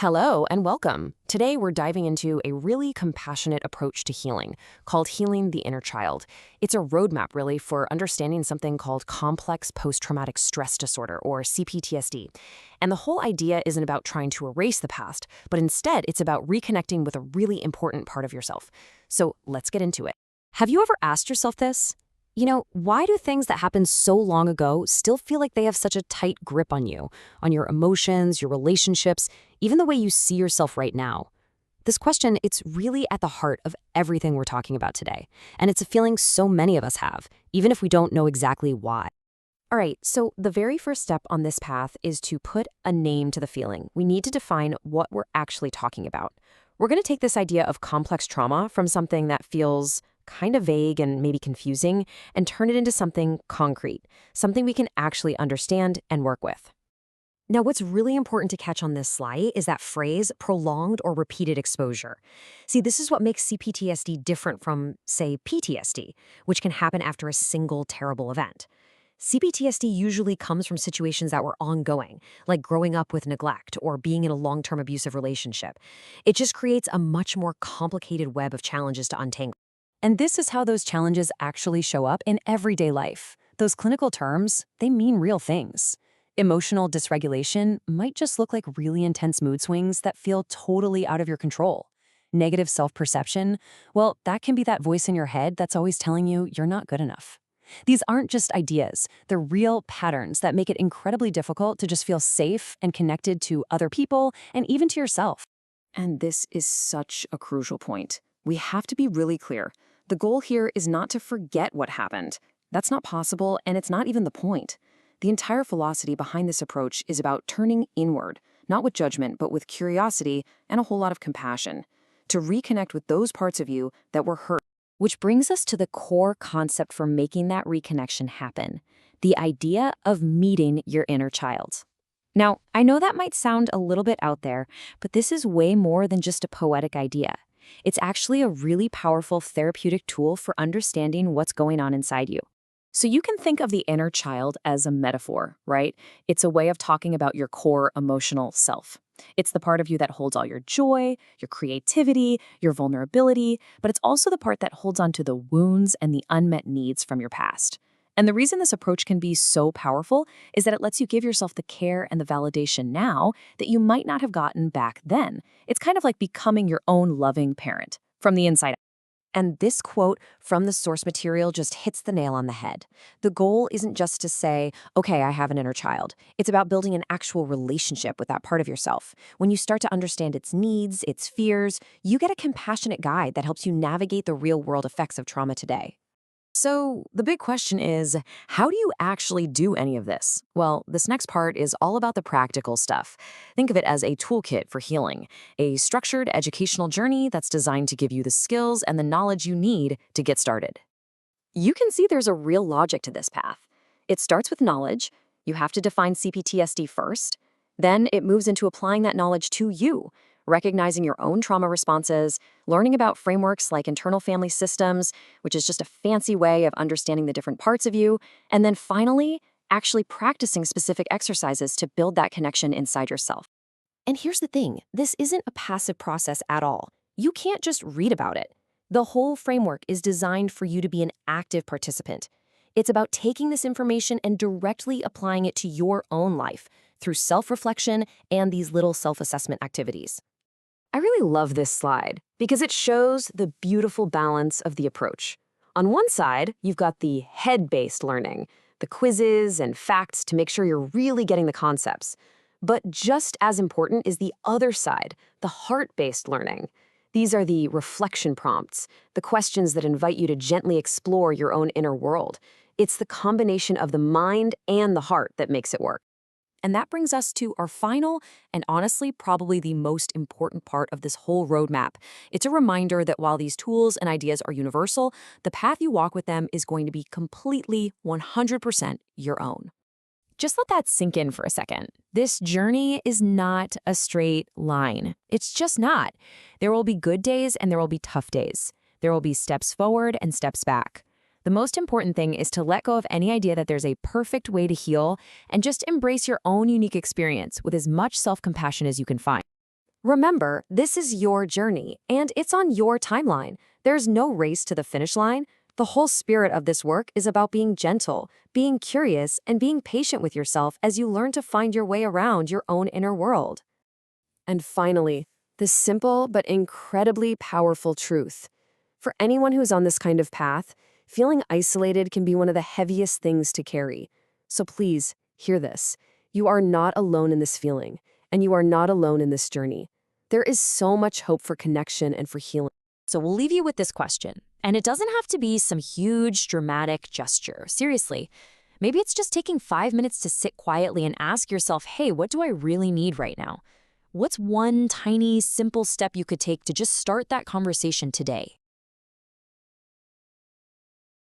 Hello and welcome. Today we're diving into a really compassionate approach to healing called Healing the Inner Child. It's a roadmap, really, for understanding something called complex post-traumatic stress disorder, or CPTSD. And the whole idea isn't about trying to erase the past, but instead it's about reconnecting with a really important part of yourself. So let's get into it. Have you ever asked yourself this? Why do things that happened so long ago still feel like they have such a tight grip on your emotions, your relationships, even the way you see yourself right now? This question, it's really at the heart of everything we're talking about today. And it's a feeling so many of us have, even if we don't know exactly why. All right, so the very first step on this path is to put a name to the feeling. We need to define what we're actually talking about. We're going to take this idea of complex trauma from something that feels kind of vague and maybe confusing and turn it into something concrete, something we can actually understand and work with. Now, what's really important to catch on this slide is that phrase, prolonged or repeated exposure. See, this is what makes CPTSD different from, say, PTSD, which can happen after a single terrible event. CPTSD usually comes from situations that were ongoing, like growing up with neglect or being in a long-term abusive relationship. It just creates a much more complicated web of challenges to untangle. And this is how those challenges actually show up in everyday life. Those clinical terms, they mean real things. Emotional dysregulation might just look like really intense mood swings that feel totally out of your control. Negative self-perception, well, that can be that voice in your head that's always telling you you're not good enough. These aren't just ideas, they're real patterns that make it incredibly difficult to just feel safe and connected to other people and even to yourself. And this is such a crucial point. We have to be really clear. The goal here is not to forget what happened. That's not possible, and it's not even the point. The entire philosophy behind this approach is about turning inward, not with judgment, but with curiosity and a whole lot of compassion, to reconnect with those parts of you that were hurt. Which brings us to the core concept for making that reconnection happen, the idea of meeting your inner child. Now, I know that might sound a little bit out there, but this is way more than just a poetic idea. It's actually a really powerful therapeutic tool for understanding what's going on inside you. So you can think of the inner child as a metaphor, right? It's a way of talking about your core emotional self. It's the part of you that holds all your joy, your creativity, your vulnerability, but it's also the part that holds on to the wounds and the unmet needs from your past. And the reason this approach can be so powerful is that it lets you give yourself the care and the validation now that you might not have gotten back then. It's kind of like becoming your own loving parent from the inside out. And this quote from the source material just hits the nail on the head. The goal isn't just to say, okay, I have an inner child. It's about building an actual relationship with that part of yourself. When you start to understand its needs, its fears, you get a compassionate guide that helps you navigate the real-world effects of trauma today. So the big question is, how do you actually do any of this? Well, this next part is all about the practical stuff. Think of it as a toolkit for healing, a structured educational journey that's designed to give you the skills and the knowledge you need to get started. You can see there's a real logic to this path. It starts with knowledge. You have to define CPTSD first. Then it moves into applying that knowledge to you, recognizing your own trauma responses, learning about frameworks like internal family systems, which is just a fancy way of understanding the different parts of you, and then finally, actually practicing specific exercises to build that connection inside yourself. And here's the thing, this isn't a passive process at all. You can't just read about it. The whole framework is designed for you to be an active participant. It's about taking this information and directly applying it to your own life through self-reflection and these little self-assessment activities. I really love this slide because it shows the beautiful balance of the approach. On one side, you've got the head-based learning, the quizzes and facts to make sure you're really getting the concepts. But just as important is the other side, the heart-based learning. These are the reflection prompts, the questions that invite you to gently explore your own inner world. It's the combination of the mind and the heart that makes it work. And that brings us to our final and honestly probably the most important part of this whole roadmap. It's a reminder that while these tools and ideas are universal, the path you walk with them is going to be completely 100% your own. Just let that sink in for a second. This journey is not a straight line. It's just not. There will be good days and there will be tough days. There will be steps forward and steps back. The most important thing is to let go of any idea that there's a perfect way to heal and just embrace your own unique experience with as much self-compassion as you can find. Remember, this is your journey, and it's on your timeline. There's no race to the finish line. The whole spirit of this work is about being gentle, being curious, and being patient with yourself as you learn to find your way around your own inner world. And finally, the simple but incredibly powerful truth. For anyone who's on this kind of path, feeling isolated can be one of the heaviest things to carry. So please, hear this. You are not alone in this feeling, and you are not alone in this journey. There is so much hope for connection and for healing. So we'll leave you with this question. And it doesn't have to be some huge, dramatic gesture. Seriously, maybe it's just taking 5 minutes to sit quietly and ask yourself, hey, what do I really need right now? What's one tiny, simple step you could take to just start that conversation today?